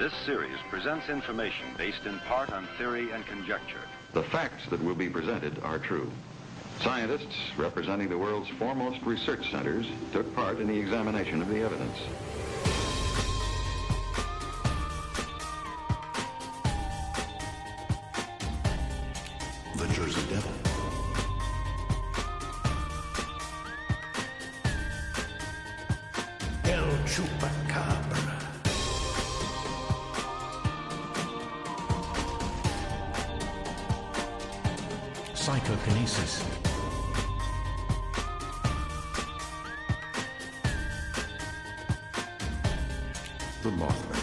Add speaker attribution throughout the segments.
Speaker 1: This series presents information based in part on theory and conjecture.
Speaker 2: The facts that will be presented are true. Scientists representing the world's foremost research centers took part in the examination of the evidence.
Speaker 3: The Jersey Devil. El Chupacabra. Psychokinesis. The Mothman.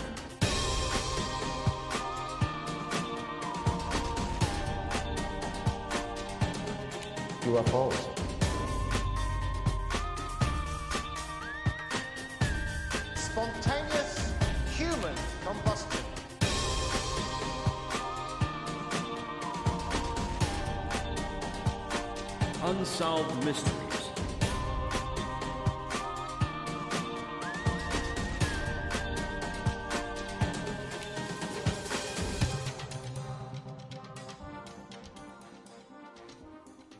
Speaker 4: UFOs.
Speaker 5: Spontaneous human combustion.
Speaker 6: Unsolved mysteries.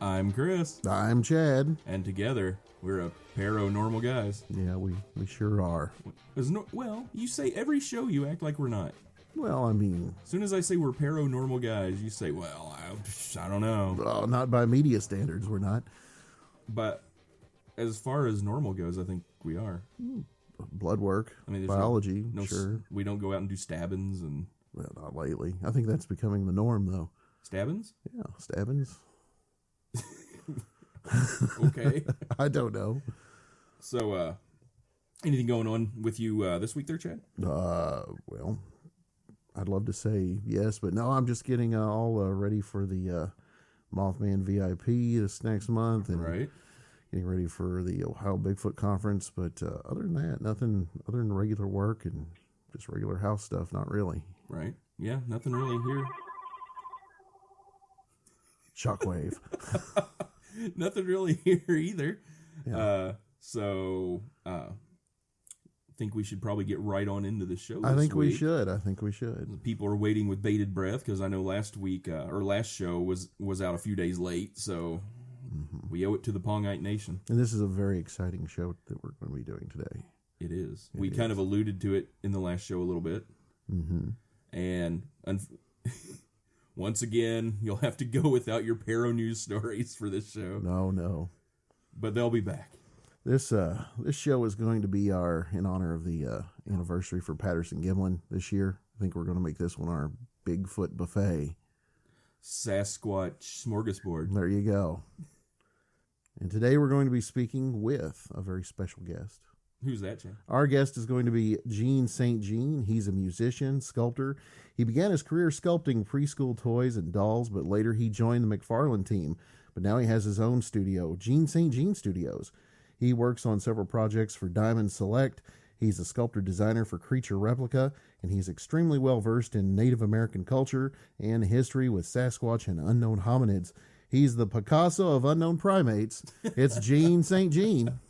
Speaker 7: I'm Chris.
Speaker 4: I'm Chad.
Speaker 7: And together, we're a paranormal guys.
Speaker 4: Yeah, we sure are.
Speaker 7: Well, you say every show you act like we're not.
Speaker 4: Well, I mean...
Speaker 7: As soon as I say we're paranormal guys, you say, well, I don't know.
Speaker 4: Not by media standards, we're not.
Speaker 7: But as far as normal goes, I think we are.
Speaker 4: Blood work,
Speaker 7: I mean,
Speaker 4: biology, sure.
Speaker 7: We don't go out and do stabbings and...
Speaker 4: Well, not lately. I think that's becoming the norm, though.
Speaker 7: Stabbings?
Speaker 4: Yeah, stabbings.
Speaker 7: Okay.
Speaker 4: I don't know.
Speaker 7: So, anything going on with you this week there, Chad?
Speaker 4: Well, I'd love to say yes, but no, I'm just getting all ready for the Mothman VIP this next month, and
Speaker 7: right.
Speaker 4: Getting ready for the Ohio Bigfoot Conference. But other than that, nothing other than regular work and just regular house stuff. Not really.
Speaker 7: Right. Yeah, nothing really here.
Speaker 4: Shockwave.
Speaker 7: Nothing really here either.
Speaker 4: Yeah.
Speaker 7: So think we should probably get right on into the show.
Speaker 4: I think we
Speaker 7: week.
Speaker 4: should.
Speaker 7: People are waiting with bated breath because I know last week or last show was out a few days late, so we owe it to the Pongite Nation.
Speaker 4: And this is a very exciting show that we're going to be doing today.
Speaker 7: It is. We kind of alluded to it in the last show a little bit, and once again, you'll have to go without your Paro News stories for this show.
Speaker 4: No.
Speaker 7: But they'll be back.
Speaker 4: This show is going to be in honor of the anniversary for Patterson-Gimlin this year. I think we're going to make this one our Bigfoot Buffet.
Speaker 7: Sasquatch Smorgasbord.
Speaker 4: There you go. And today we're going to be speaking with a very special guest.
Speaker 7: Who's that, Chad?
Speaker 4: Our guest is going to be Gene St. Jean. He's a musician, sculptor. He began his career sculpting preschool toys and dolls, but later he joined the McFarlane team. But now he has his own studio, Gene St. Jean Studios. He works on several projects for Diamond Select. He's a sculptor designer for Creature Replica, and he's extremely well versed in Native American culture and history with Sasquatch and unknown hominids. He's the Picasso of unknown primates. It's Gene St. Jean.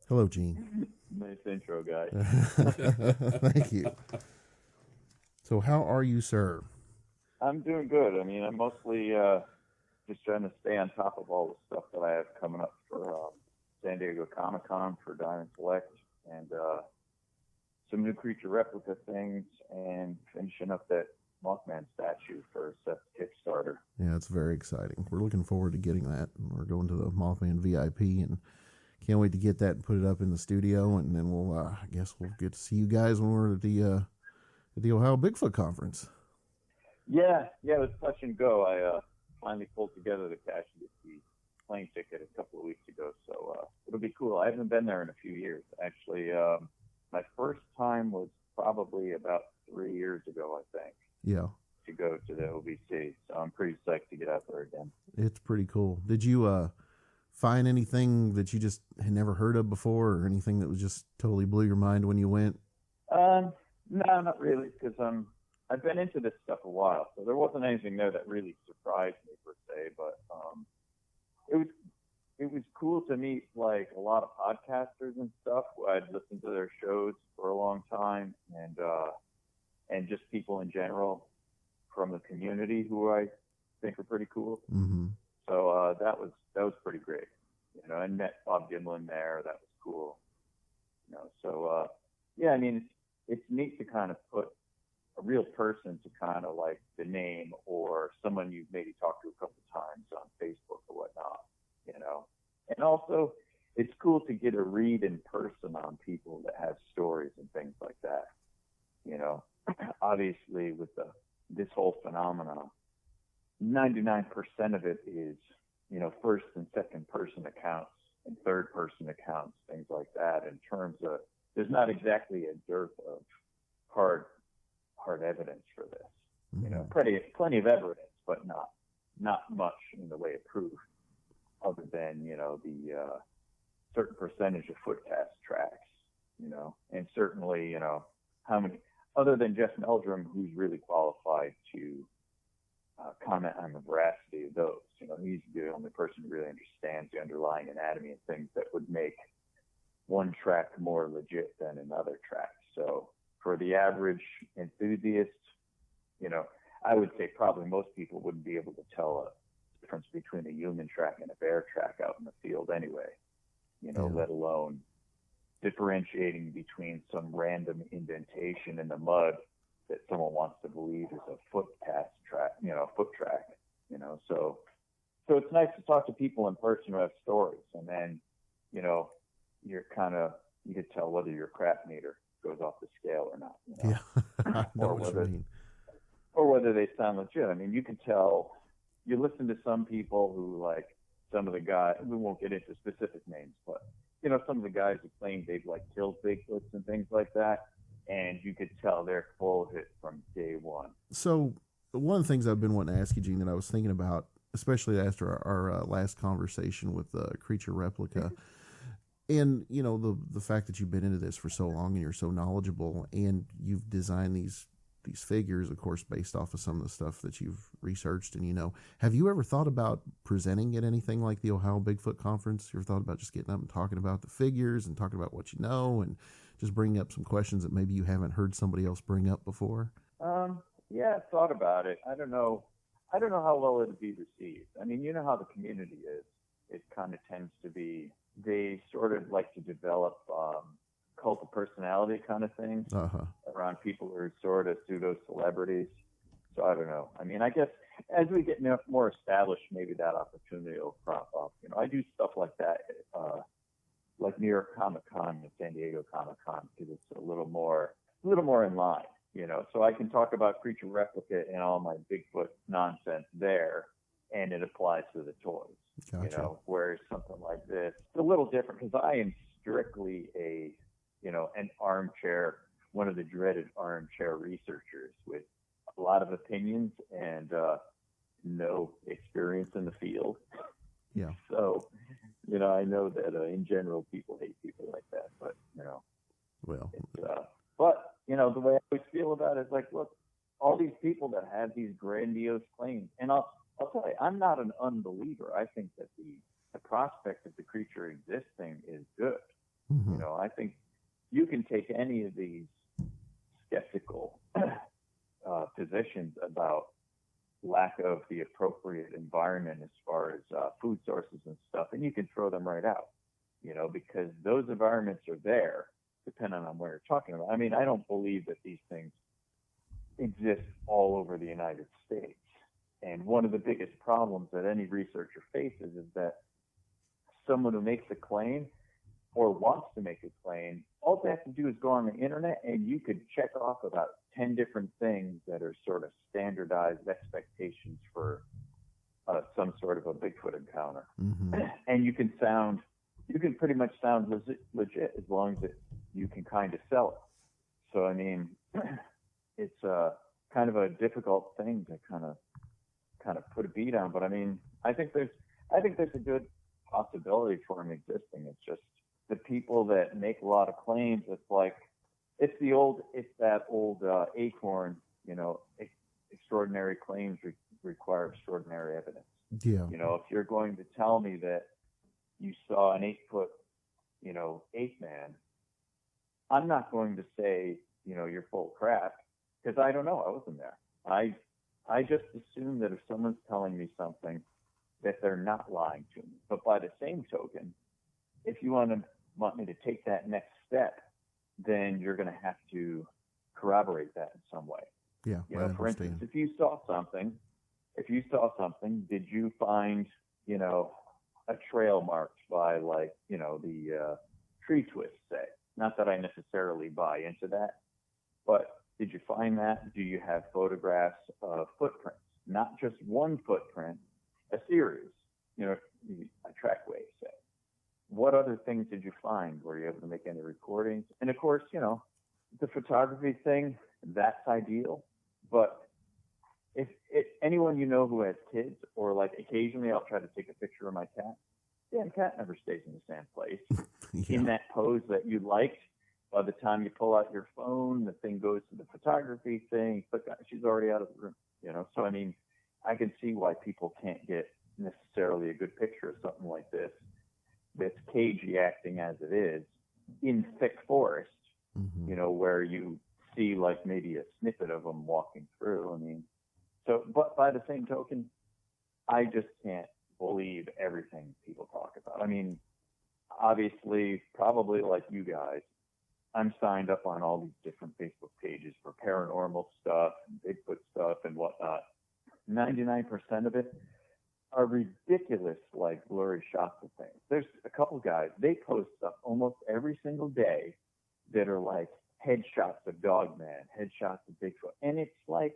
Speaker 4: Hello, Gene.
Speaker 8: Nice intro, guy.
Speaker 4: Thank you. So how are you, sir?
Speaker 8: I'm doing good. I mean, I'm mostly just trying to stay on top of all the stuff that I have coming up for San Diego Comic-Con for Diamond Select, and some new Creature Replica things, and finishing up that Mothman statue for Seth's Kickstarter.
Speaker 4: Yeah, it's very exciting. We're looking forward to getting that. We're going to the Mothman VIP, and can't wait to get that and put it up in the studio, and then we'll, I guess we'll get to see you guys when we're at the Ohio Bigfoot Conference.
Speaker 8: Yeah, it was touch and go. I finally pulled together the cash to get the plane ticket a couple of weeks ago, so it'll be cool. I haven't been there in a few years. Actually, my first time was probably about 3 years ago, I think.
Speaker 4: Yeah.
Speaker 8: To go to the OBC, so I'm pretty psyched to get out there again.
Speaker 4: It's pretty cool. Did you find anything that you just had never heard of before, or anything that was just totally blew your mind when you went?
Speaker 8: No, not really, because I've been into this stuff a while, so there wasn't anything there that really surprised me per se. But it was cool to meet like a lot of podcasters and stuff. I'd listened to their shows for a long time, and and just people in general from the community who I think are pretty cool.
Speaker 4: Mm-hmm.
Speaker 8: So that was pretty great. I met Bob Gimlin there. That was cool. So yeah, I mean, it's neat to kind of put a real person to kind of like the name or someone you've maybe talked to a couple times on Facebook or whatnot, And also, it's cool to get a read in person on people that have stories and things like that. Obviously with this whole phenomenon, 99% of it is, first and second person accounts and third person accounts, things like that, in terms of there's not exactly a dearth of hard evidence for this.
Speaker 4: Mm-hmm.
Speaker 8: Plenty of evidence, but not much in the way of proof, other than the certain percentage of footpath tracks, and certainly how many, other than Jeff Meldrum, who's really qualified to comment on the veracity of those. He's the only person who really understands the underlying anatomy and things that would make one track more legit than another track. So for the average enthusiast, I would say probably most people wouldn't be able to tell a difference between a human track and a bear track out in the field anyway, let alone differentiating between some random indentation in the mud that someone wants to believe is a footpath track, foot track, So it's nice to talk to people in person who have stories, and then, you're you could tell whether your craft meter goes off the scale or not.
Speaker 4: Yeah, I know
Speaker 8: or
Speaker 4: what you mean.
Speaker 8: Or whether they sound legit. I mean, you can tell. You listen to some people who, like, some of the guys. We won't get into specific names, but some of the guys who claim they've killed Bigfoots and things like that, and you could tell they're full of it from day one.
Speaker 4: So one of the things I've been wanting to ask you, Gene, that I was thinking about, especially after our last conversation with Creature Replica, and the fact that you've been into this for so long and you're so knowledgeable, and you've designed these figures, of course, based off of some of the stuff that you've researched. And have you ever thought about presenting at anything like the Ohio Bigfoot Conference? You ever thought about just getting up and talking about the figures and talking about what you know, and just bringing up some questions that maybe you haven't heard somebody else bring up before?
Speaker 8: Yeah, I've thought about it. I don't know how well it'd be received. I mean, how the community is. It kind of tends to be, they sort of like to develop cult of personality kind of things around people who are sort of pseudo celebrities. So I don't know. I mean, I guess as we get more established, maybe that opportunity will crop up. I do stuff like that, like New York Comic Con and San Diego Comic Con, because it's a little more in line. So I can talk about Creature Replica and all my Bigfoot nonsense there, and it applies to the toys.
Speaker 4: Gotcha.
Speaker 8: Whereas something like this, it's a little different because I am strictly an armchair, one of the dreaded armchair researchers with a lot of opinions and no experience in the field.
Speaker 4: Yeah.
Speaker 8: So, I know that in general people hate people like that, but
Speaker 4: well,
Speaker 8: but the way I always feel about it is like, look, all these people that have these grandiose claims, and I'll tell you, I'm not an unbeliever. I think that the prospect of the creature existing is good.
Speaker 4: mm-hmm.
Speaker 8: I think you can take any of these skeptical positions about lack of the appropriate environment as far as food sources and stuff, and you can throw them right out, because those environments are there, depending on where you're talking about. I mean, I don't believe that these things exist all over the United States. And one of the biggest problems that any researcher faces is that someone who makes a claim or wants to make a claim, all they have to do is go on the internet and you could check off about 10 different things that are sort of standardized expectations for some sort of a Bigfoot encounter.
Speaker 4: Mm-hmm.
Speaker 8: And you can pretty much sound legit as long as you can kind of sell it. So, I mean, it's kind of a difficult thing to kind of put a beat on, but I mean, I think there's a good possibility for him existing. It's just the people that make a lot of claims. It's that old acorn, extraordinary claims require extraordinary evidence.
Speaker 4: Yeah.
Speaker 8: If you're going to tell me that you saw an 8-foot, ape man, I'm not going to say, you're full of crap, because I don't know. I wasn't there. I just assume that if someone's telling me something, that they're not lying to me. But by the same token, if you want me to take that next step, then you're going to have to corroborate that in some way.
Speaker 4: Yeah,
Speaker 8: You
Speaker 4: I
Speaker 8: know,
Speaker 4: understand.
Speaker 8: for instance, if you saw something, did you find, you know, a trail marked by, like, you know, the tree twist, say? Not that I necessarily buy into that, but did you find that? Do you have photographs of footprints? Not just one footprint, a series, you know, a trackway, say. What other things did you find? Were you able to make any recordings? And of course, you know, the photography thing, that's ideal. But if anyone you know who has kids, or like occasionally I'll try to take a picture of my cat. Damn cat never stays in the same place.
Speaker 4: Yeah.
Speaker 8: In that pose that you liked, by the time you pull out your phone, the thing goes to the photography thing, but she's already out of the room, you know? So, I mean, I can see why people can't get necessarily a good picture of something like this that's cagey acting as it is in thick forest, you know, where you see like maybe a snippet of them walking through. I mean, so, but by the same token, I just can't believe everything people talk about. I mean, obviously, probably like you guys, I'm signed up on all these different Facebook pages for paranormal stuff, and Bigfoot stuff, and whatnot. 99% of it are ridiculous, like blurry shots of things. There's a couple guys, they post stuff almost every single day that are like headshots of Dogman, headshots of Bigfoot, and it's like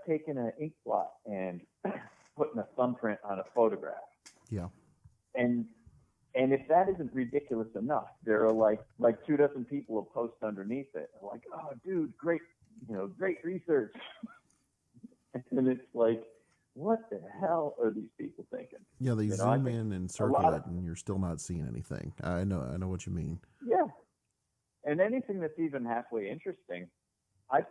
Speaker 8: taking an ink blot and putting a thumbprint on a photograph.
Speaker 4: Yeah.
Speaker 8: And if that isn't ridiculous enough, there are like 24 people will post underneath it, like, oh, dude, great, you know, great research. And it's like, what the hell are these people thinking?
Speaker 4: Yeah, they
Speaker 8: You know,
Speaker 4: zoom in and circle it, and you're still not seeing anything. I know what you mean.
Speaker 8: Yeah, and anything that's even halfway interesting, I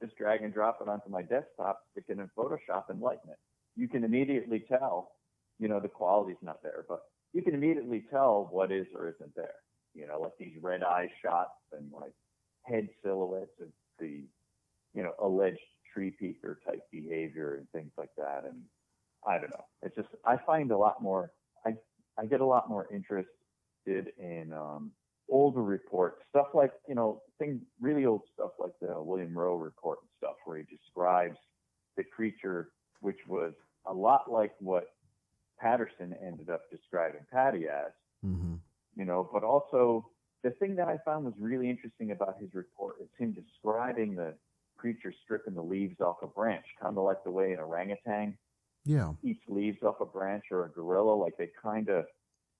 Speaker 8: just drag and drop it onto my desktop, stick it in Photoshop, and lighten it. You can immediately tell, you know, the quality's not there, but you can immediately tell what is or isn't there. You know, like these red eye shots and like head silhouettes of the, you know, alleged tree peeker type behavior and things like that. And I don't know. It's just, I find a lot more, I get a lot more interested in older reports, stuff like, you know, really old stuff like the William Rowe report and stuff, where he describes the creature, which was a lot like what Patterson ended up describing Patty as, you know, but also the thing that I found was really interesting about his report is him describing the creature stripping the leaves off a branch, kind of like the way an orangutan eats leaves off a branch, or a gorilla, like they kind of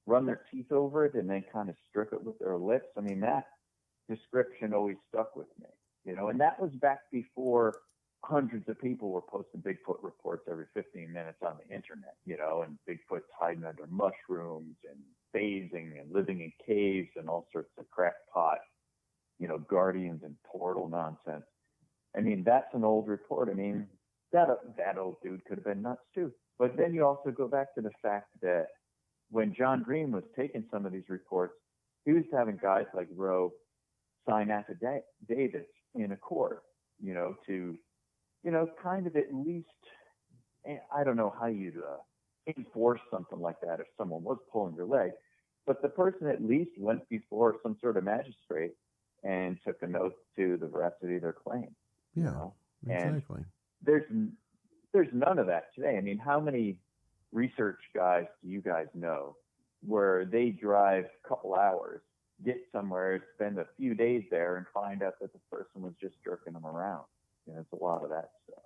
Speaker 8: run their teeth over it and then kind of strip it with their lips. I mean, that description always stuck with me, you know, and that was back before hundreds of people were posting Bigfoot reports every 15 minutes on the internet, you know, and Bigfoot's hiding under mushrooms and phasing and living in caves and all sorts of crackpot, you know, guardians and portal nonsense. I mean, that's an old report. I mean, that old dude could have been nuts too. But then you also go back to the fact that when John Green was taking some of these reports, he was having guys like Rowe sign affidavits in a court, you know, to, you know, kind of at least, I don't know how you'd enforce something like that if someone was pulling your leg, but the person at least went before some sort of magistrate and took an oath to the veracity of their claim.
Speaker 4: Yeah,
Speaker 8: you know?
Speaker 4: exactly.
Speaker 8: And there's none of that today. I mean, how many research guys do you guys know where they drive a couple hours, get somewhere, spend a few days there, and find out that the person was just jerking them around? You know, it's a lot of that stuff.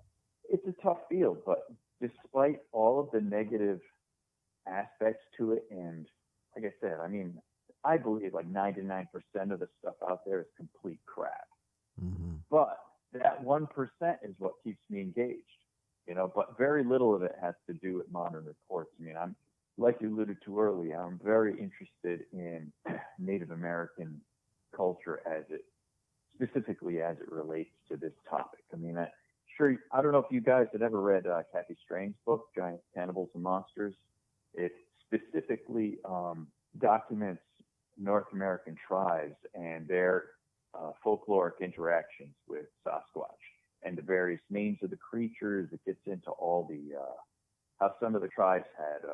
Speaker 8: It's a tough field, but despite all of the negative aspects to it, and like I said, I mean, I believe like 99% of the stuff out there is complete crap. But that 1% is what keeps me engaged, you know, but very little of it has to do with modern reports. I mean, I'm, like you alluded to earlier, I'm very interested in Native American culture specifically as it relates to this topic. I mean, I don't know if you guys had ever read Kathy Strain's book, Giant Cannibals and Monsters. It specifically documents North American tribes and their folkloric interactions with Sasquatch and the various names of the creatures. It gets into all the how some of the tribes had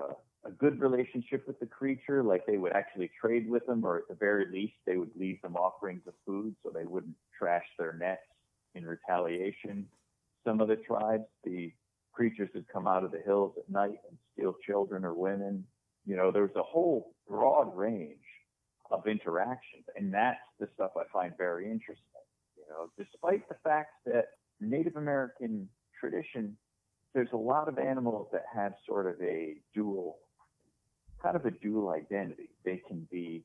Speaker 8: a good relationship with the creature, like they would actually trade with them, or at the very least, they would leave them offerings of food so they wouldn't trash their nets in retaliation. Some of the tribes, the creatures would come out of the hills at night and steal children or women. You know, there's a whole broad range of interactions, and that's the stuff I find very interesting. You know, despite the fact that Native American tradition, there's a lot of animals that have sort of a dual identity. They can be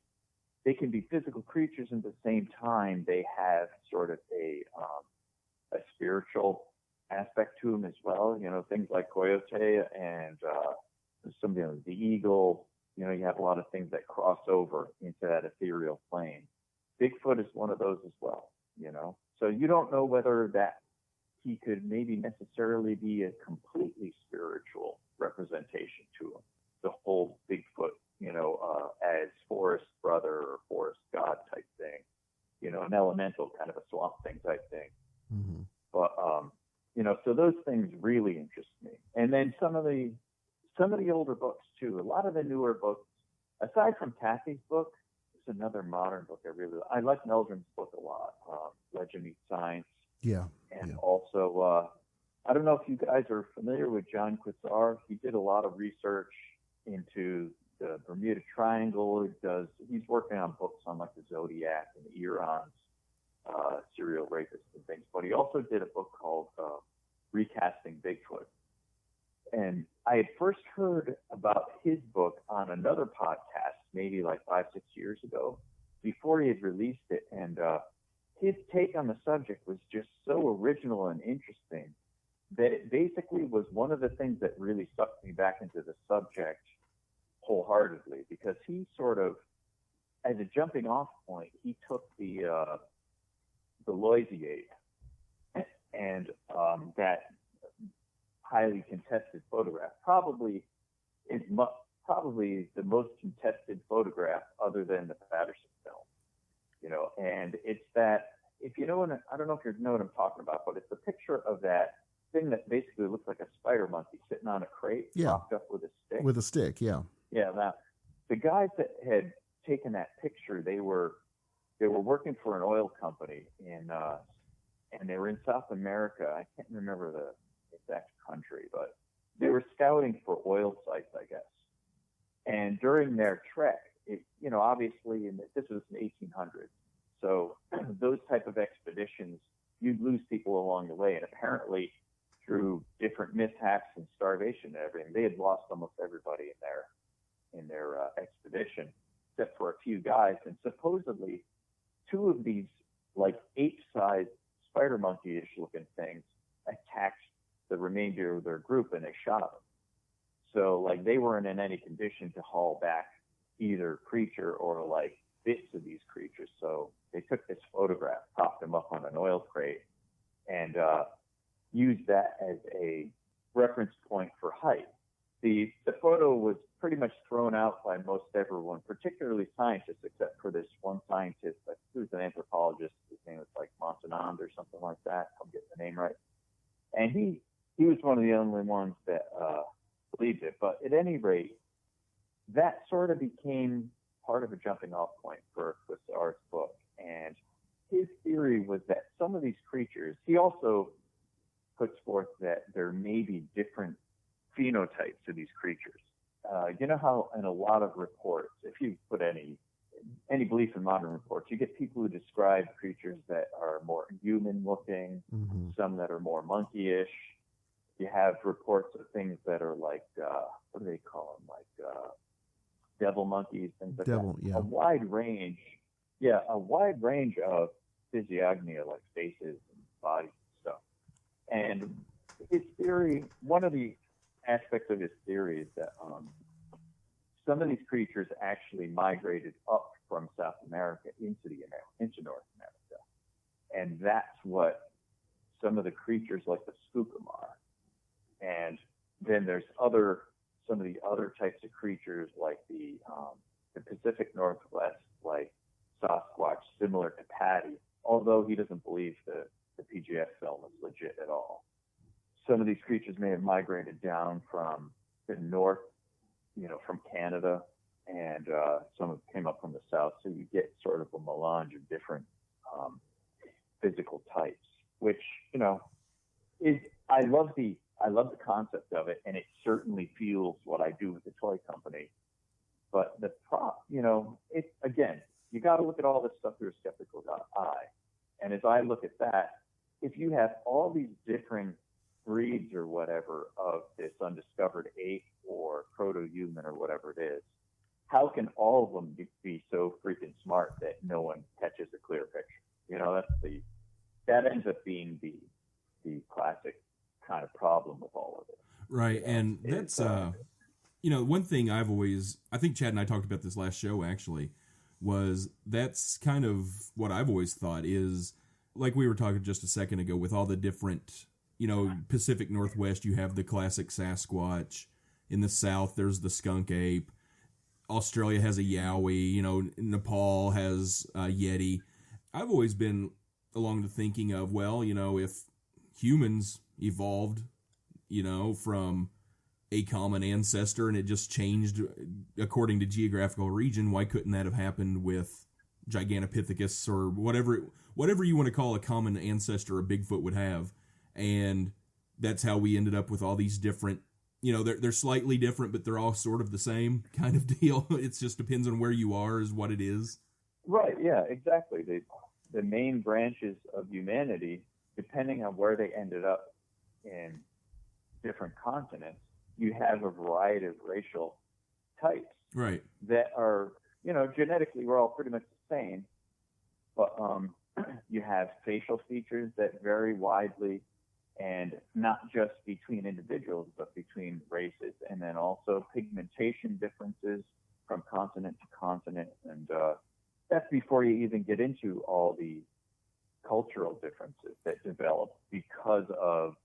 Speaker 8: physical creatures, and at the same time they have sort of a spiritual aspect to them as well. You know, things like coyote and some, you know, the eagle. You know, you have a lot of things that cross over into that ethereal plane. Bigfoot is one of those as well. You know, so you don't know whether that he could maybe necessarily be a completely spiritual representation to him. The whole Bigfoot, you know, as forest brother or forest god type thing, you know, an elemental kind of a swamp thing type thing. Mm-hmm. But, you know, so those things really interest me. And then some of the older books too, a lot of the newer books, aside from Kathy's book, there's another modern book I like Meldrum's book a lot, Legend Meets Science.
Speaker 4: Yeah.
Speaker 8: And also, I don't know if you guys are familiar with John Quasar. He did a lot of research into the Bermuda Triangle. He's working on books on like the Zodiac and the Erons, serial rapists and things. But he also did a book called Recasting Bigfoot. And I had first heard about his book on another podcast, maybe like 5-6 years ago, before he had released it. And his take on the subject was just so original and interesting that it basically was one of the things that really sucked me back into the subject wholeheartedly, because he sort of, as a jumping off point, he took the Loisiate and that highly contested photograph, probably the most contested photograph other than the Patterson film. You know, and it's that, if you know what, I don't know if you know what I'm talking about, but it's a picture of that thing that basically looks like a spider monkey sitting on a crate, propped up with a stick.
Speaker 4: With a stick, yeah.
Speaker 8: Yeah, now, the guys that had taken that picture, they were working for an oil company and they were in South America. I can't remember the exact country, but they were scouting for oil sites, I guess. And during their trek, you know, obviously, this was in 1800s, so those type of expeditions, you'd lose people along the way. And apparently, through different mishaps and starvation and everything, they had lost almost everybody in their expedition, except for a few guys. And supposedly, two of these like ape-sized spider monkey-ish looking things attacked the remainder of their group, and they shot them. So like they weren't in any condition to haul back either creature or like bits of these creatures. So they took this photograph, propped them up on an oil crate, and used that as a reference point for height. The photo was pretty much thrown out by most everyone, particularly scientists, except for this one scientist. I think he was an anthropologist. His name was like Montanand or something like that. I'll get the name right. And he was one of the only ones that believed it. But at any rate, that sort of became part of a jumping off point for Quasar's book. And his theory was that some of these creatures, he also puts forth that there may be different phenotypes of these creatures. You know how in a lot of reports, if you put any belief in modern reports, you get people who describe creatures that are more human looking, some that are more monkey-ish. You have reports of things that are like, what do they call them? Like devil monkeys, things like that. Yeah. A wide range of physiognomy, like faces and bodies and stuff. And his theory, one of the aspects of his theory is that some of these creatures actually migrated up from South America into North America. And that's what some of the creatures like the skookum are. And then there's some of the other types of creatures like the Pacific Northwest, like Sasquatch, similar to Patty. although he doesn't believe the PGF film is legit at all. Some of these creatures may have migrated down from the north, from Canada, and some of them came up from the south. So you get sort of a melange of different physical types, which is I love the concept of it, and it certainly fuels what I do with the toy company. But the it again, you got to look at all this stuff through a skeptical eye. And as I look at that, if you have all these different breeds or whatever of this undiscovered ape or proto-human or whatever it is, how can all of them be so freaking smart that no one catches a clear picture? That ends up being the classic kind of problem with all of it.
Speaker 7: Right, and that's one thing I think Chad and I talked about this last show actually, was that's kind of what I've always thought is, like we were talking just a second ago, with all the different, Pacific Northwest, you have the classic Sasquatch. In the South, there's the skunk ape. Australia has a yowie. Nepal has a yeti. I've always been along the thinking of, if humans evolved, from a common ancestor and it just changed according to geographical region, why couldn't that have happened with Gigantopithecus or whatever you want to call a common ancestor a Bigfoot would have? And that's how we ended up with all these different, they're slightly different, but they're all sort of the same kind of deal. It just depends on where you are is what it is.
Speaker 8: Right, yeah, exactly. The main branches of humanity, depending on where they ended up in different continents, you have a variety of racial types.
Speaker 7: Right.
Speaker 8: That are, genetically we're all pretty much the same, but you have facial features that vary widely, and not just between individuals, but between races, and then also pigmentation differences from continent to continent, and that's before you even get into all the cultural differences that develop because of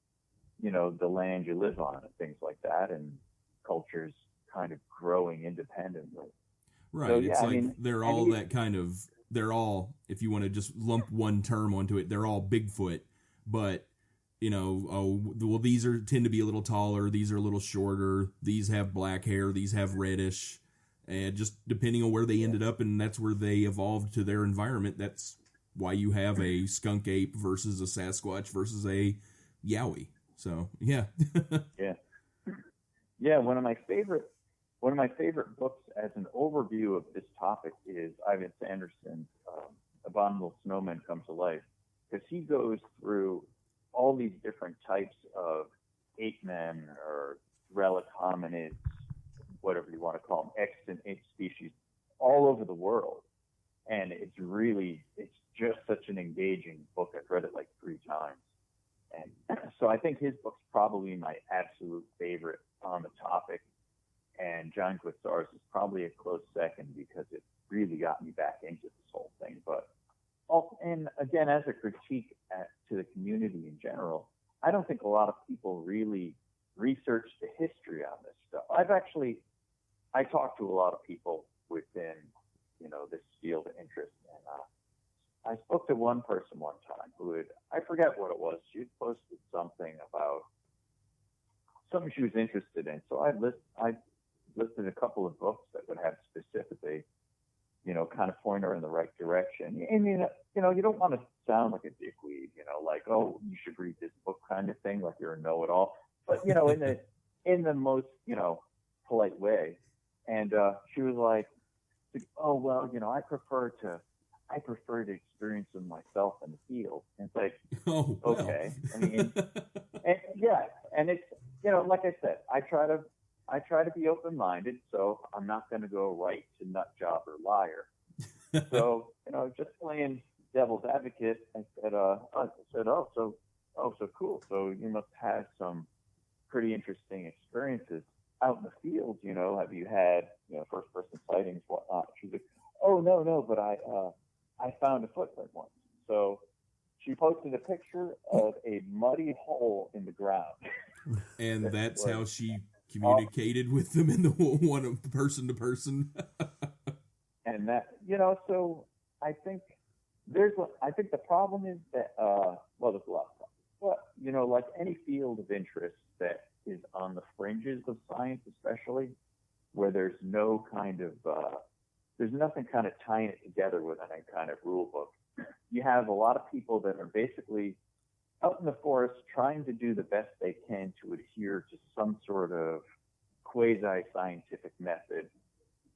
Speaker 8: the land you live on and things like that, and cultures kind of growing independently.
Speaker 7: Right.
Speaker 8: So,
Speaker 7: it's they're all, if you want to just lump one term onto it, they're all Bigfoot, but these tend to be a little taller, these are a little shorter, these have black hair, these have reddish, and just depending on where they ended up, and that's where they evolved to their environment. That's why you have a skunk ape versus a Sasquatch versus a yowie. So yeah.
Speaker 8: Yeah. One of my favorite books as an overview of this topic is Ivan Sanderson's Abominable Snowmen Come to Life, because he goes through all these different types of ape men or relic hominids, whatever you want to call them, extant ape species, all over the world. And it's just such an engaging book. I've read it like 3 times. And so I think his book's probably my absolute favorite on the topic. And John Quisar's is probably a close second, because it really got me back into this whole thing. And again, as a critique to the community in general, I don't think a lot of people really research the history on this stuff. I talked to a lot of people within, this field of interest, and I spoke to one person one time who I forget what it was. She had posted something about something she was interested in. So I listed a couple of books that would have specifically, kind of point her in the right direction. And, you don't want to sound like a dickweed, like, oh, you should read this book kind of thing, like you're a know-it-all. But, in the most, polite way. And she was like, oh, well, I prefer to experience them myself in the field. And it's like,
Speaker 7: oh, well.
Speaker 8: Okay. I mean, and it's, like I said, I try to be open-minded, so I'm not going to go right to nut job or liar. So, just playing devil's advocate, I said, oh, so cool. So you must have some pretty interesting experiences out in the field. Have you had, first-person sightings, whatnot? She's like, oh, no, but I found a footprint once. So she posted a picture of a muddy hole in the ground.
Speaker 7: And that's how she communicated with them in the one person to person.
Speaker 8: And that, so I think, I think the problem is that, well, there's a lot of problems. But, you know, like any field of interest that is on the fringes of science, especially, where there's no kind of, there's nothing kind of tying it together with any kind of rule book. You have a lot of people that are basically out in the forest trying to do the best they can to adhere to some sort of quasi-scientific method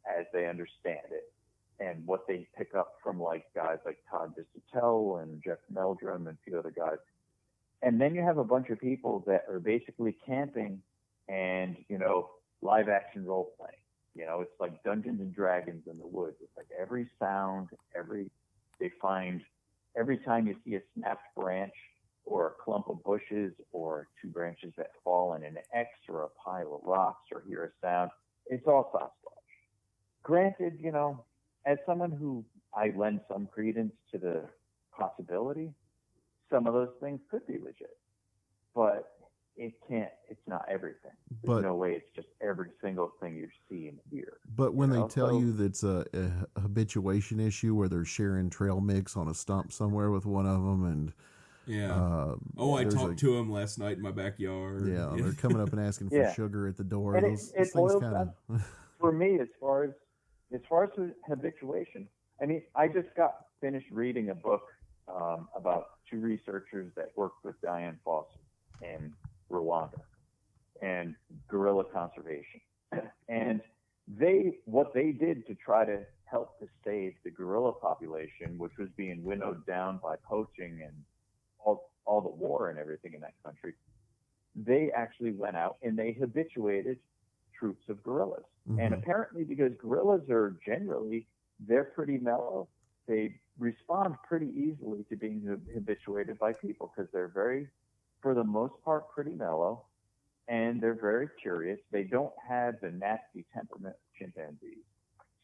Speaker 8: as they understand it. And what they pick up from like guys like Todd Disotell and Jeff Meldrum and a few other guys. And then you have a bunch of people that are basically camping and, you know, live action role playing. You know, it's like Dungeons and Dragons in the woods. It's like every sound, they find every time you see a snapped branch or a clump of bushes or two branches that fall in an X or a pile of rocks or hear a sound, it's all Sasquatch. Granted, you know, as someone who I lend some credence to the possibility, some of those things could be legit, but it's not everything. There's no way it's just every single thing you see and hear.
Speaker 4: But when they tell you that it's a habituation issue where they're sharing trail mix on a stump somewhere with one of them, and
Speaker 7: I talked to him last night in my backyard.
Speaker 4: Yeah, they're coming up and asking for sugar at the door.
Speaker 8: And
Speaker 4: those
Speaker 8: it
Speaker 4: things
Speaker 8: boils
Speaker 4: kind
Speaker 8: down,
Speaker 4: of.
Speaker 8: for me, as far as habituation, I mean, I just got finished reading a book about two researchers that worked with Diane Foster in Rwanda and gorilla conservation. And what they did to try to help to save the gorilla population, which was being winnowed down by poaching and all the war and everything in that country, they actually went out and they habituated troops of gorillas. Mm-hmm. And apparently because gorillas are generally, they're pretty mellow. They respond pretty easily to being habituated by people because they're very, for the most part, pretty mellow, and they're very curious. They don't have the nasty temperament of chimpanzees.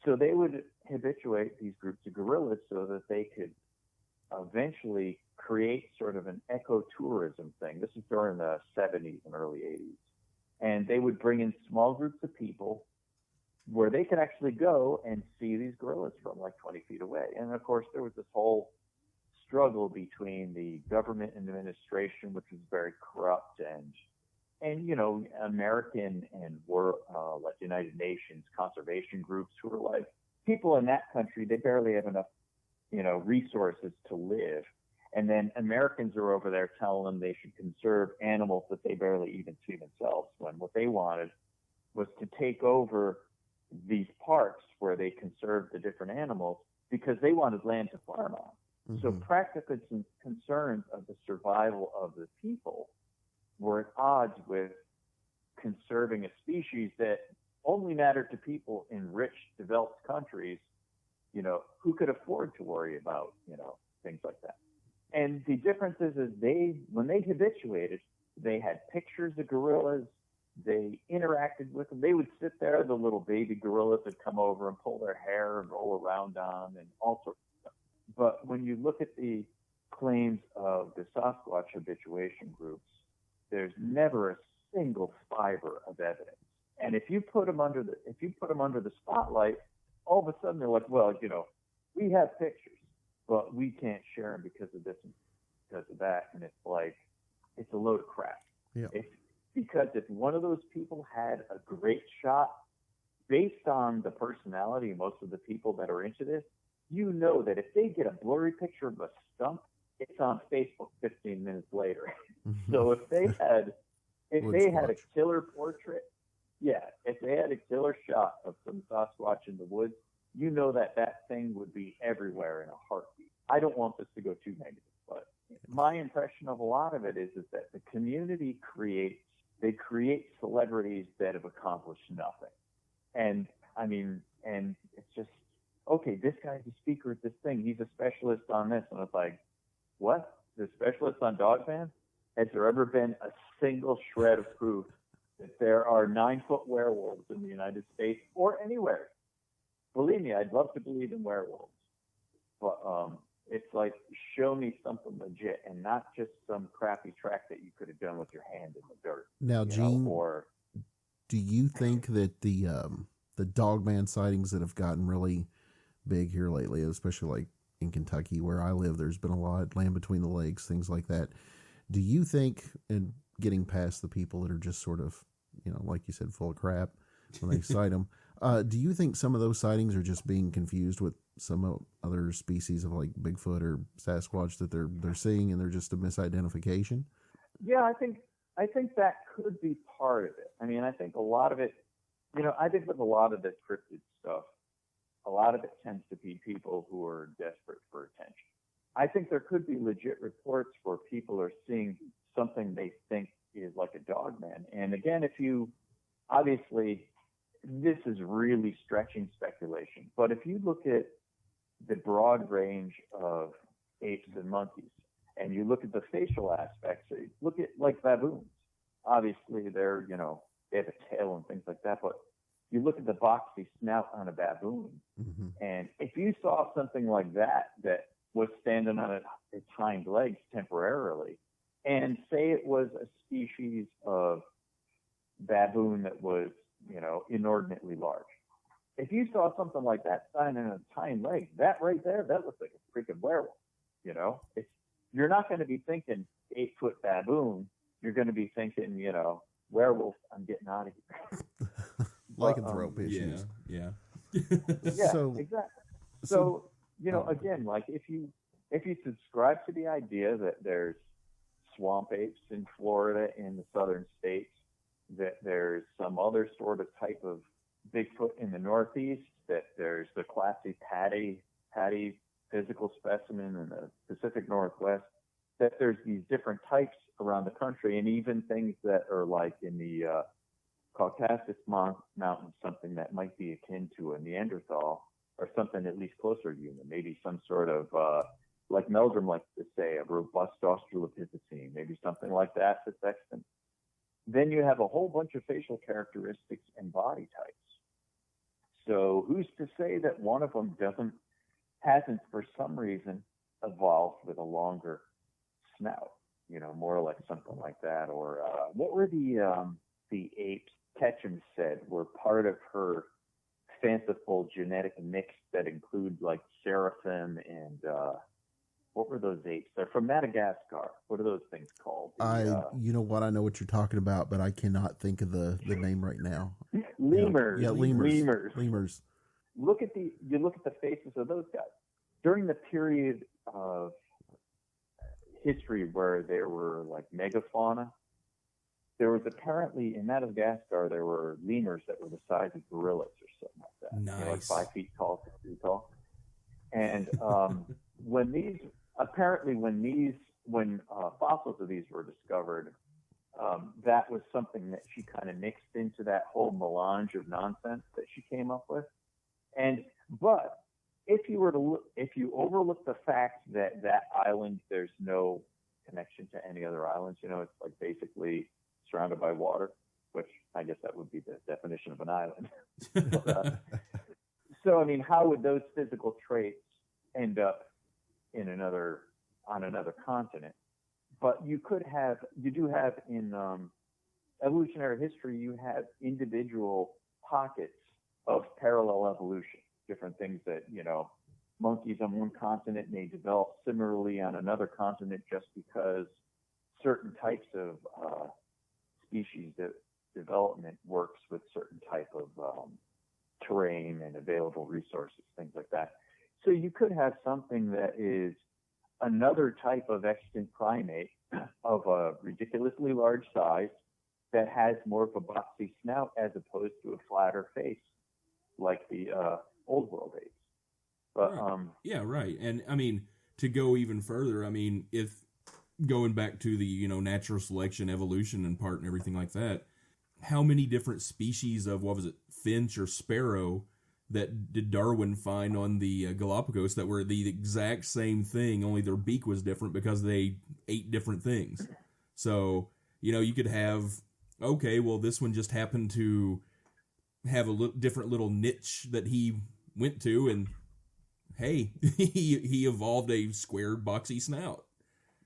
Speaker 8: So they would habituate these groups of gorillas so that they could eventually create sort of an ecotourism thing. This is during the 70s and early 80s. And they would bring in small groups of people where they could actually go and see these gorillas from like 20 feet away. And of course, there was this whole struggle between the government and administration, which was very corrupt, and you know, American and like United Nations conservation groups who were like, people in that country, they barely have enough, you know, resources to live. And then Americans are over there telling them they should conserve animals that they barely even see themselves, when what they wanted was to take over these parks where they conserved the different animals because they wanted land to farm on. Mm-hmm. So practical concerns of the survival of the people were at odds with conserving a species that only mattered to people in rich, developed countries, you know, who could afford to worry about, you know, things like that. And the difference is when they habituated, they had pictures of gorillas, they interacted with them. They would sit there, the little baby gorillas would come over and pull their hair and roll around on and all sorts of stuff. But when you look at the claims of the Sasquatch habituation groups, there's never a single fiber of evidence. And if you put them under the spotlight, all of a sudden they're like, well, you know, we have pictures, but we can't share them because of this and because of that. And it's like, it's a load of crap.
Speaker 4: Yeah.
Speaker 8: Because if one of those people had a great shot, based on the personality of most of the people that are into this, you know that if they get a blurry picture of a stump, it's on Facebook 15 minutes later. So if they had a killer portrait, if they had a killer shot of some Sasquatch in the woods, you know that thing would be everywhere in a heartbeat. I don't want this to go too negative, but my impression of a lot of it is that the community creates celebrities that have accomplished nothing. And I mean, and it's just, okay, this guy's a speaker at this thing. He's a specialist on this. And it's like, what? The specialist on Dogman? Has there ever been a single shred of proof that there are 9-foot werewolves in the United States or anywhere? Believe me, I'd love to believe in werewolves. But it's like, show me something legit and not just some crappy track that you could have done with your hand in the dirt.
Speaker 4: Now, Gene, do you think that the Dogman sightings that have gotten really big here lately, especially like in Kentucky where I live, there's been a lot, Land Between the Lakes, things like that. Do you think, and getting past the people that are just sort of, like you said, full of crap when they cite them, do you think some of those sightings are just being confused with some other species of like Bigfoot or Sasquatch that they're seeing, and they're just a misidentification?
Speaker 8: Yeah, I think that could be part of it. I mean, I think a lot of it, I think with a lot of the cryptid stuff, a lot of it tends to be people who are desperate for attention. I think there could be legit reports where people are seeing something they think is like a dogman. And again, obviously, this is really stretching speculation, but if you look at the broad range of apes and monkeys, and you look at the facial aspects, look at like baboons. Obviously, they have a tail and things like that, but you look at the boxy snout on a baboon, and if you saw something like that was standing on its hind legs temporarily, and say it was a species of baboon that was, inordinately large. If you saw something like that standing on its hind legs, that right there, that looks like a freaking werewolf. You're not going to be thinking 8-foot baboon. You're going to be thinking, werewolf. I'm getting out of here.
Speaker 4: Lycanthrope issues.
Speaker 7: Yeah.
Speaker 8: Yeah, exactly. So again, like if you subscribe to the idea that there's swamp apes in Florida in the southern states, that there's some other sort of type of Bigfoot in the Northeast, that there's the classy patty physical specimen in the Pacific Northwest, that there's these different types around the country, and even things that are like in the Caucasus Mountains, something that might be akin to a Neanderthal, or something at least closer to human, maybe some sort of, like Meldrum likes to say, a robust Australopithecine, maybe something like that that's extant. Then you have a whole bunch of facial characteristics and body types. So who's to say that one of them hasn't for some reason evolved with a longer snout, more like something like that? Or what were the apes Ketchum said were part of her fanciful genetic mix that include like seraphim and what were those apes? They're from Madagascar. What are those things called?
Speaker 4: You know what? I know what you're talking about, but I cannot think of the name right now.
Speaker 8: Lemurs.
Speaker 4: Yeah, lemurs.
Speaker 8: You look at the faces of those guys during the period of history where there were like megafauna. There was apparently in Madagascar there were lemurs that were the size of gorillas or something like that.
Speaker 7: Nice.
Speaker 8: Like 5 feet tall, 6 feet tall. And when fossils of these were discovered, that was something that she kind of mixed into that whole melange of nonsense that she came up with. But if you overlook the fact that island, there's no connection to any other islands, it's like basically surrounded by water, which I guess that would be the definition of an island. So, I mean, how would those physical traits end up on another continent? But you do have in evolutionary history, you have individual pockets of parallel evolution, different things that, monkeys on one continent may develop similarly on another continent just because certain types of species development works with certain type of terrain and available resources, things like that. So you could have something that is another type of extant primate of a ridiculously large size that has more of a boxy snout as opposed to a flatter face like the old world apes. But
Speaker 7: yeah, right. And I mean, to go even further, I mean, if going back to the natural selection, evolution, and part and everything like that, how many different species of finch or sparrow that did Darwin find on the Galapagos that were the exact same thing, only their beak was different because they ate different things. So, you could have, this one just happened to have a different little niche that he went to, and hey, he evolved a squared, boxy snout.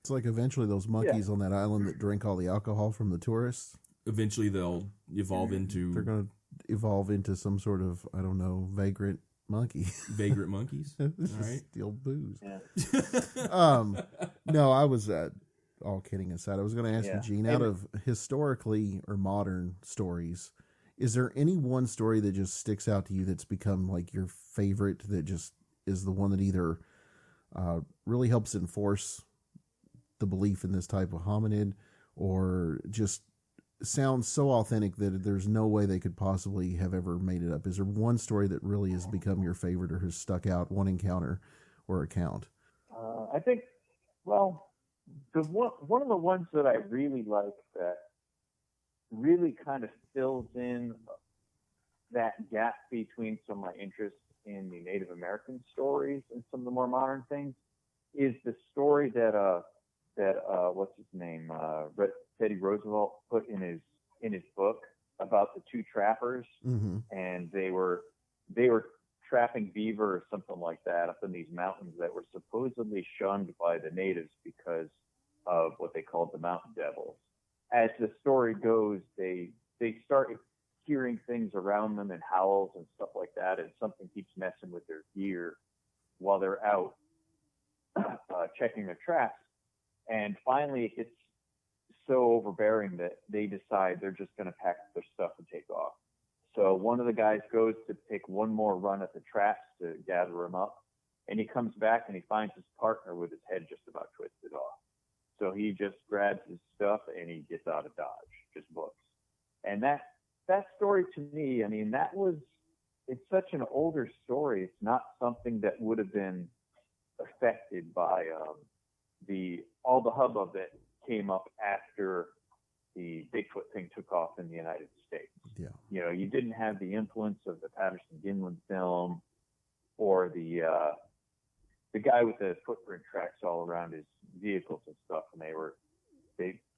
Speaker 4: It's like eventually those monkeys on that island that drink all the alcohol from the tourists.
Speaker 7: Eventually they'll evolve into...
Speaker 4: They're going to evolve into some sort of, I don't know, vagrant monkey.
Speaker 7: Vagrant monkeys. All right.
Speaker 4: Steal booze.
Speaker 8: Yeah.
Speaker 4: No, I was all kidding aside. I was going to ask you, Gene, out
Speaker 8: And-
Speaker 4: of historically or modern stories, is there any one story that just sticks out to you that's become like your favorite, that just is the one that either really helps enforce the belief in this type of hominid, or just sounds so authentic that there's no way they could possibly have ever made it up? Is there one story that really has become your favorite or has stuck out, one encounter or account?
Speaker 8: I think, well, one of the ones that I really like that really kind of fills in that gap between some of my interests in the Native American stories and some of the more modern things is the story that what's his name, Teddy Roosevelt put in his book about the two trappers, and they were trapping beaver or something like that up in these mountains that were supposedly shunned by the natives because of what they called the mountain devils. As the story goes, they start hearing things around them and howls and stuff like that, and something keeps messing with their gear while they're out checking their traps. And finally, it gets so overbearing that they decide they're just going to pack up their stuff and take off. So one of the guys goes to take one more run at the traps to gather them up, and he comes back and he finds his partner with his head just about twisted off. So he just grabs his stuff and he gets out of Dodge, just books. And that story to me, I mean, it's such an older story. It's not something that would have been affected by all the hubbub that came up after the Bigfoot thing took off in the United States.
Speaker 4: Yeah.
Speaker 8: You know, you didn't have the influence of the Patterson-Gimlin film or the guy with the footprint tracks all around his vehicles and stuff, and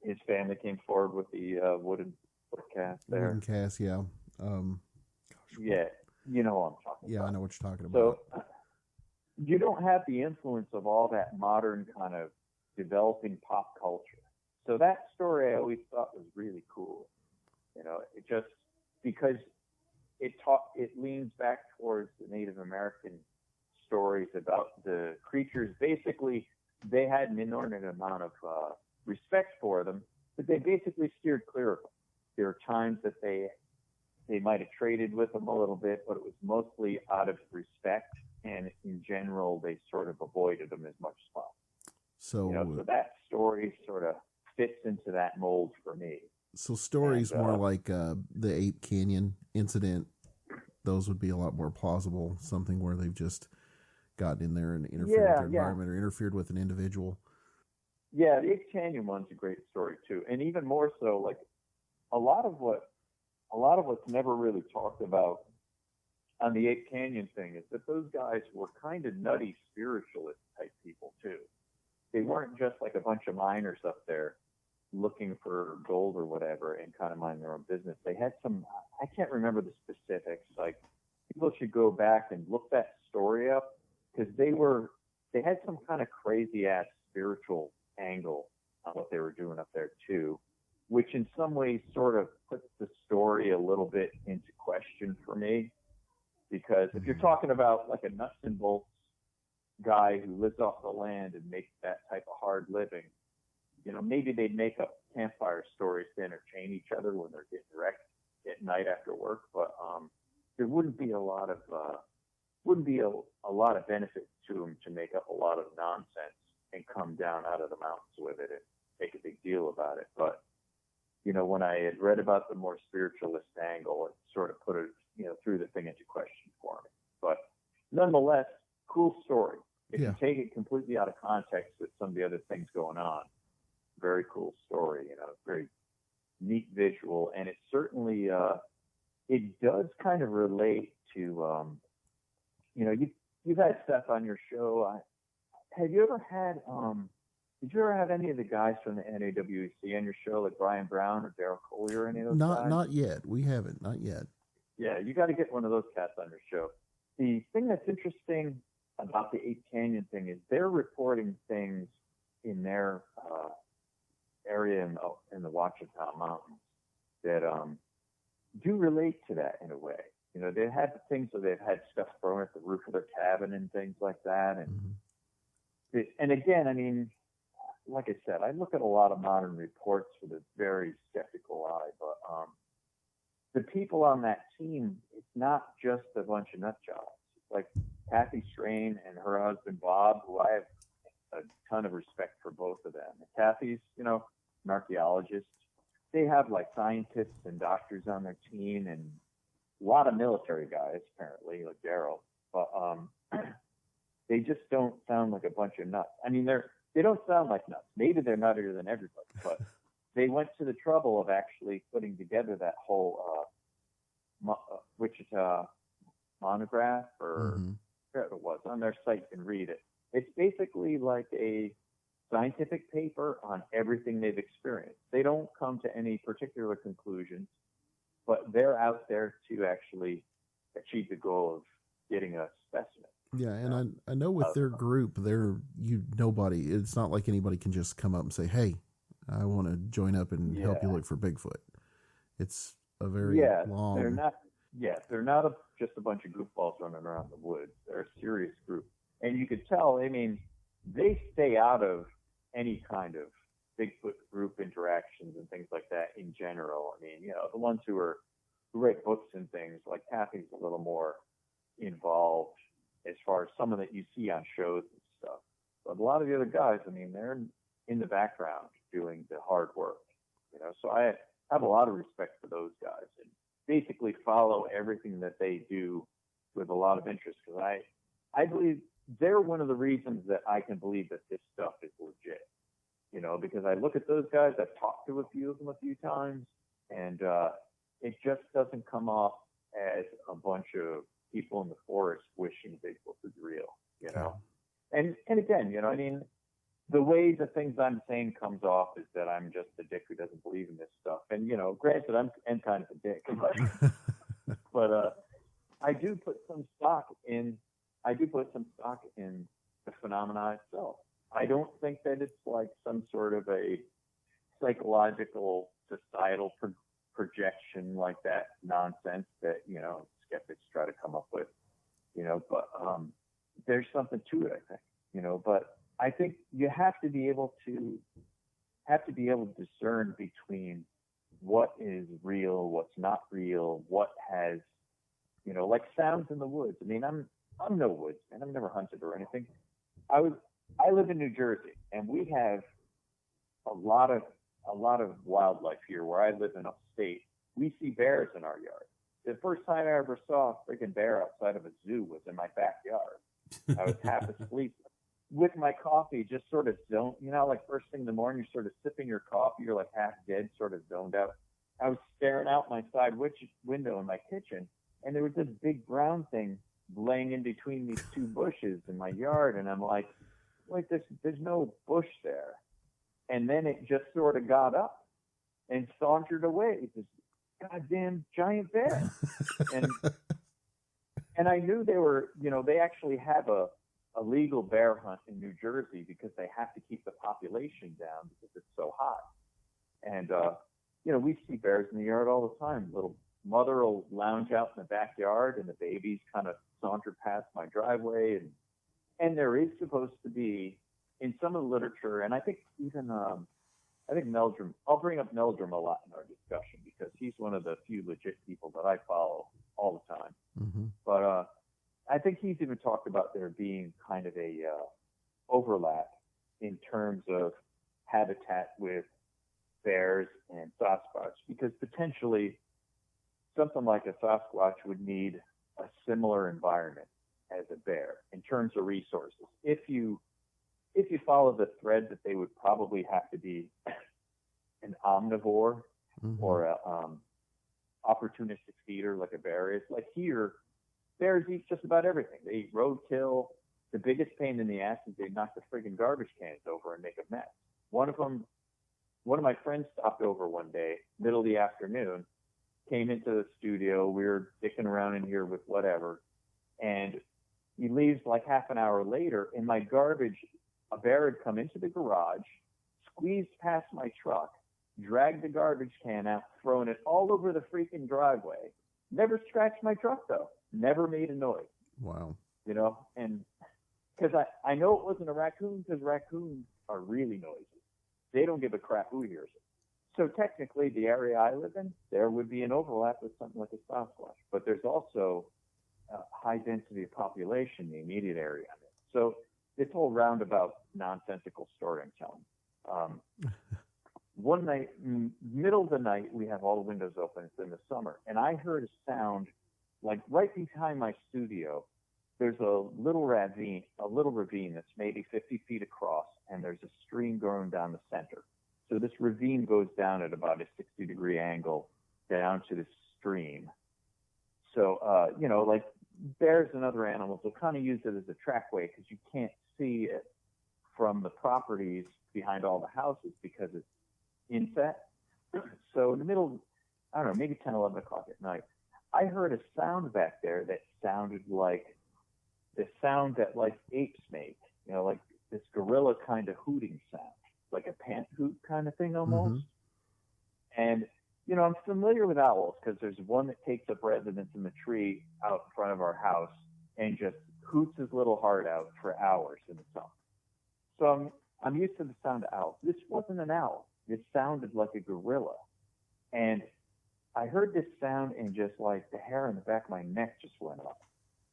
Speaker 8: his family came forward with the wooden foot cast there.
Speaker 4: Wooden cast, yeah.
Speaker 8: Yeah, you know what I'm talking about.
Speaker 4: Yeah, I know what you're talking about.
Speaker 8: So you don't have the influence of all that modern kind of developing pop culture. So that story I always thought was really cool. You know, it just because it leans back towards the Native American stories about the creatures. Basically, they had an inordinate amount of respect for them, but they basically steered clear of them. There are times that they might have traded with them a little bit, but it was mostly out of respect, and in general, they sort of avoided them as much as possible.
Speaker 4: So,
Speaker 8: so that story sort of fits into that mold for me.
Speaker 4: So stories more like the Ape Canyon incident, those would be a lot more plausible. Something where they've just gotten in there and interfered with the environment or interfered with an individual.
Speaker 8: Yeah, the Ape Canyon one's a great story too, and even more so, like a lot of what's never really talked about on the Ape Canyon thing is that those guys were kind of nutty spiritualist type people too. They weren't just like a bunch of miners up there looking for gold or whatever and kind of mind their own business. They had some, I can't remember the specifics. Like people should go back and look that story up because they had some kind of crazy ass spiritual angle on what they were doing up there too, which in some ways sort of puts the story a little bit into question for me. Because if you're talking about like a nuts and bolts guy who lives off the land and makes that type of hard living, maybe they'd make up campfire stories to entertain each other when they're getting wrecked at night after work. But there wouldn't be a lot of benefit to them to make up a lot of nonsense and come down out of the mountains with it and make a big deal about it. But when I had read about the more spiritualist angle, it sort of put it threw the thing into question for me. But nonetheless, cool story. If you take it completely out of context with some of the other things going on, very cool story, very neat visual. And it certainly, it does kind of relate to, you've had stuff on your show. Did you ever have any of the guys from the NAWEC on your show, like Brian Brown or Daryl Collier or any of those guys?
Speaker 4: Not yet. We haven't. Not yet.
Speaker 8: Yeah, you got to get one of those cats on your show. The thing that's interesting about the Ape Canyon thing is they're reporting things in their area in the Ouachita Mountains that do relate to that in a way. You know, they've had things where they've had stuff thrown at the roof of their cabin and things like that. And again, I mean, like I said, I look at a lot of modern reports with a very skeptical eye, but the people on that team, it's not just a bunch of nut jobs. It's like Kathy Strain and her husband Bob, who I have a ton of respect for both of them. And Kathy's, you know, an archaeologist. They have like scientists and doctors on their team and a lot of military guys, apparently, like Daryl. But they just don't sound like a bunch of nuts. I mean, they don't sound like nuts. Maybe they're nuttier than everybody, but they went to the trouble of actually putting together that whole Wichita monograph, or whatever it was, on their site. You can read it. It's basically like a scientific paper on everything they've experienced. They don't come to any particular conclusions, but they're out there to actually achieve the goal of getting a specimen.
Speaker 4: Yeah, and I know with their group, nobody. It's not like anybody can just come up and say, "Hey, I want to join up and help you look for Bigfoot." It's a very long.
Speaker 8: They're not. Yeah, they're not just a bunch of goofballs running around the woods. They're a serious group, and you could tell. I mean, they stay out of any kind of Bigfoot group interactions and things like that in general. I mean, you know, the ones who write books and things, like Kathy's a little more involved as far as some of that you see on shows and stuff. But a lot of the other guys, I mean, they're in the background doing the hard work, you know. So I have a lot of respect for those guys and basically follow everything that they do with a lot of interest, because I believe they're one of the reasons that I can believe that this stuff is legit, you know, because I look at those guys, I've talked to a few of them a few times, and it just doesn't come off as a bunch of people in the forest wishing Bigfoot was real, you know. And again, you know, I mean, the way the things I'm saying comes off is that I'm just a dick who doesn't believe in this stuff. And, you know, granted, I'm kind of a dick, but I do put some stock in the phenomena itself. I don't think that it's like some sort of a psychological, societal projection like that nonsense that, you know, skeptics try to come up with, you know, but there's something to it, I think, you know. But I think you have to be able to discern between what is real, what's not real, what has, you know, like sounds in the woods. I mean, I'm no woodsman. I've never hunted or anything. I live in New Jersey, and we have a lot of wildlife here where I live in upstate. We see bears in our yard. The first time I ever saw a freaking bear outside of a zoo was in my backyard. I was half asleep with my coffee, just sort of zoned, you know, like first thing in the morning, you're sort of sipping your coffee, you're like half dead, sort of zoned out. I was staring out my side window in my kitchen, and there was this big brown thing laying in between these two bushes in my yard, and I'm like, wait, there's no bush there. And then it just sort of got up and sauntered away. This goddamn giant bear. And I knew they were, you know, they actually have a legal bear hunt in New Jersey because they have to keep the population down because it's so hot. And, you know, we see bears in the yard all the time. Little mother will lounge out in the backyard and the babies kind of saunter past my driveway. And there is supposed to be, in some of the literature, and I think even, I think Meldrum, I'll bring up Meldrum a lot in our discussion because he's one of the few legit people that I follow all the time.
Speaker 4: Mm-hmm.
Speaker 8: But I think he's even talked about there being kind of a overlap in terms of habitat with bears and Sasquatch, because potentially something like a Sasquatch would need a similar environment as a bear in terms of resources. If you follow the thread that they would probably have to be an omnivore or a opportunistic feeder like a bear is. Like here, bears eat just about everything. They eat roadkill. The biggest pain in the ass is they knock the friggin' garbage cans over and make a mess. One of my friends stopped over one day, middle of the afternoon, came into the studio. We were dicking around in here with whatever, and he leaves like half an hour later, and my garbage, a bear had come into the garage, squeezed past my truck, dragged the garbage can out, thrown it all over the freaking driveway, Never scratched my truck though. Never made a noise.
Speaker 4: Wow.
Speaker 8: You know, and because I know it wasn't a raccoon, because raccoons are really noisy. They don't give a crap who hears it. So technically, the area I live in, there would be an overlap with something like a Sasquatch. But there's also a high density of population in the immediate area. So this whole roundabout nonsensical story I'm telling. One night, middle of the night, we have all the windows open. It's in the summer. And I heard a sound, like right behind my studio, there's a little ravine that's maybe 50 feet across, and there's a stream going down the center. So this ravine goes down at about a 60-degree angle down to the stream. So, you know, like bears and other animals will kind of use it as a trackway because you can't see it from the properties behind all the houses because it's inset. So in the middle, I don't know, maybe 10, 11 o'clock at night, I heard a sound back there that sounded like the sound that like apes make, you know, like this gorilla kind of hooting sound, like a pant hoot kind of thing almost. Mm-hmm. And, you know, I'm familiar with owls because there's one that takes up residence in the tree out in front of our house and just hoots his little heart out for hours in the summer. So I'm used to the sound of owls. This wasn't an owl. It sounded like a gorilla. And I heard this sound and just like the hair on the back of my neck just went up.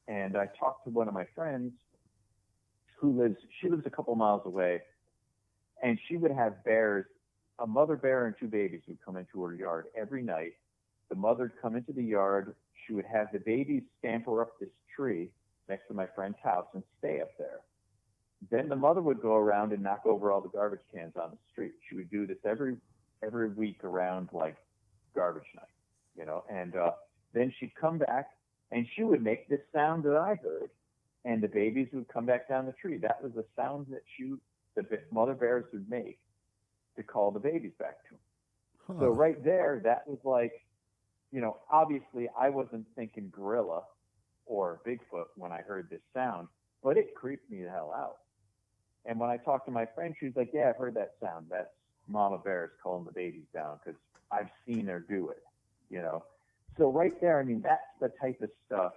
Speaker 8: And I talked to one of my friends she lives a couple miles away, and she would have bears, a mother bear and two babies would come into her yard every night. The mother would come into the yard. She would have the babies scamper up this tree next to my friend's house and stay up there. Then the mother would go around and knock over all the garbage cans on the street. She would do this every week around like garbage night, you know, and then she'd come back and she would make this sound that I heard, and the babies would come back down the tree. That was the sound that the mother bears would make to call the babies back to them. Huh. So right there, that was like, you know, obviously I wasn't thinking gorilla or Bigfoot when I heard this sound, but it creeped me the hell out. And when I talked to my friend, she was like, yeah, I've heard that sound. That's mama bears calling the babies down because I've seen her do it, you know. So right there, I mean, that's the type of stuff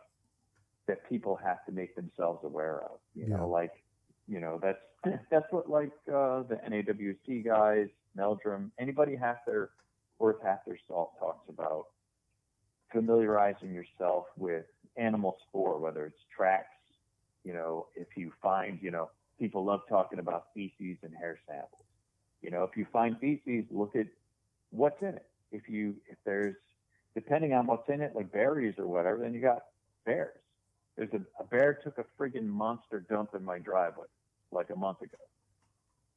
Speaker 8: that people have to make themselves aware of, you know, like, you know, that's what like the NAWC guys, Meldrum, anybody worth half their salt talks about familiarizing yourself with animal spoor, whether it's tracks, you know, if you find, you know, people love talking about feces and hair samples. You know, if you find feces, look at what's in it. If there's, depending on what's in it, like berries or whatever, then you got bears. There's a bear took a friggin' monster dump in my driveway like a month ago.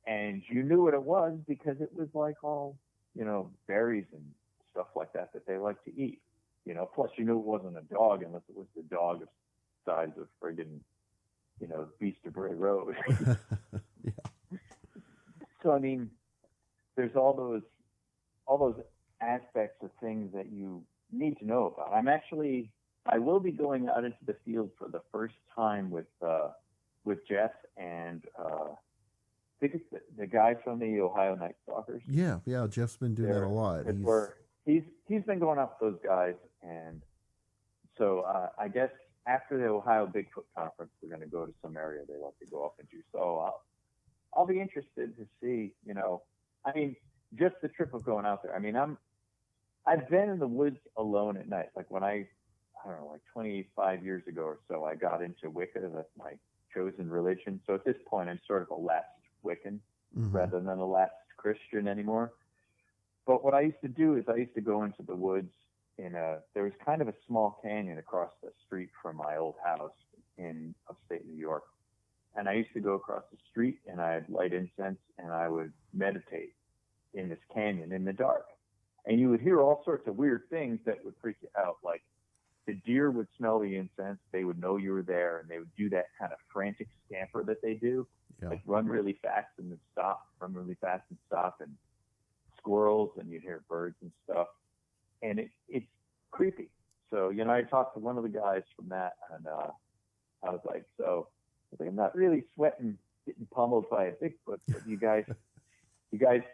Speaker 8: And you knew what it was because it was like all, you know, berries and stuff like that they like to eat. You know, plus you knew it wasn't a dog unless it was the dog of size of friggin', you know, Beast of Bray Road. Yeah. So, I mean, there's all those aspects of things that you need to know about. I will be going out into the field for the first time with Jeff and I think it's the guy from the Ohio Night Stalkers.
Speaker 4: Yeah, Jeff's been doing that a lot.
Speaker 8: He's been going out with those guys, and so I guess after the Ohio Bigfoot Conference, we're going to go to some area they like to go up into. So I'll be interested to see, you know, I mean, just the trip of going out there. I mean, I've been in the woods alone at night. Like when I don't know, like 25 years ago or so, I got into Wicca. That's my chosen religion. So at this point, I'm sort of a last Wiccan rather than a last Christian anymore. But what I used to do is I used to go into the woods there was kind of a small canyon across the street from my old house in upstate New York. And I used to go across the street and I'd light incense and I would meditate in this canyon in the dark. And you would hear all sorts of weird things that would freak you out. Like the deer would smell the incense. They would know you were there and they would do that kind of frantic scamper that they do. Yeah. Like run really fast and then stop, run really fast and stop, and squirrels, and you'd hear birds and stuff. And it's creepy. So, you know, I talked to one of the guys from that, and I was like, I'm not really sweating getting pummeled by a Bigfoot, but you guys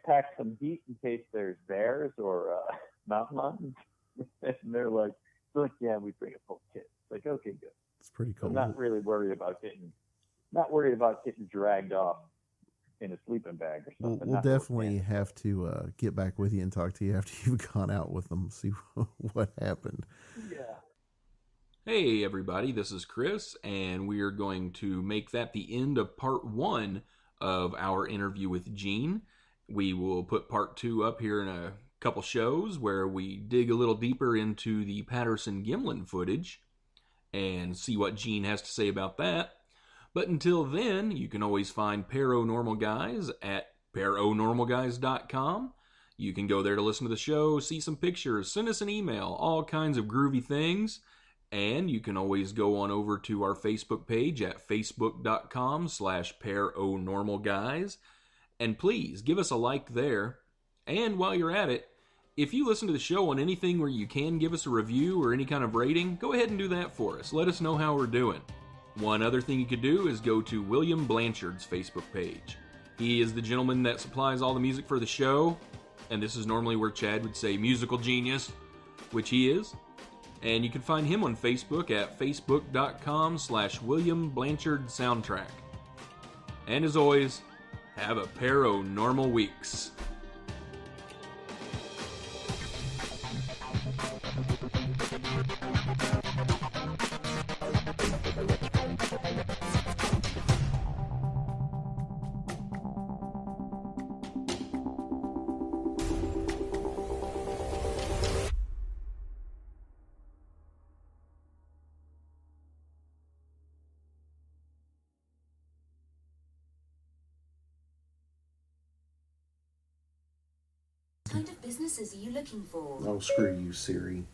Speaker 8: pack some heat in case there's bears or mountain lions. And they're like, not really worried about getting dragged off in a sleeping bag or something.
Speaker 4: We'll definitely have to get back with you and talk to you after you've gone out with them, see what happened.
Speaker 8: Yeah.
Speaker 7: Hey everybody, this is Chris, and we are going to make that the end of part 1 of our interview with Gene. We will put part 2 up here in a couple shows where we dig a little deeper into the Patterson-Gimlin footage and see what Gene has to say about that. But until then, you can always find Paranormal Guys at paranormalguys.com. You can go there to listen to the show, see some pictures, send us an email, all kinds of groovy things. And you can always go on over to our Facebook page at facebook.com/paranormalguys. And please give us a like there. And while you're at it, if you listen to the show on anything where you can give us a review or any kind of rating, go ahead and do that for us. Let us know how we're doing. One other thing you could do is go to William Blanchard's Facebook page. He is the gentleman that supplies all the music for the show, and this is normally where Chad would say musical genius, which he is. And you can find him on Facebook at facebook.com/William Blanchard Soundtrack. And as always, have a paranormal weeks.
Speaker 9: What kind of businesses are you looking for?
Speaker 4: Oh, screw you, Siri.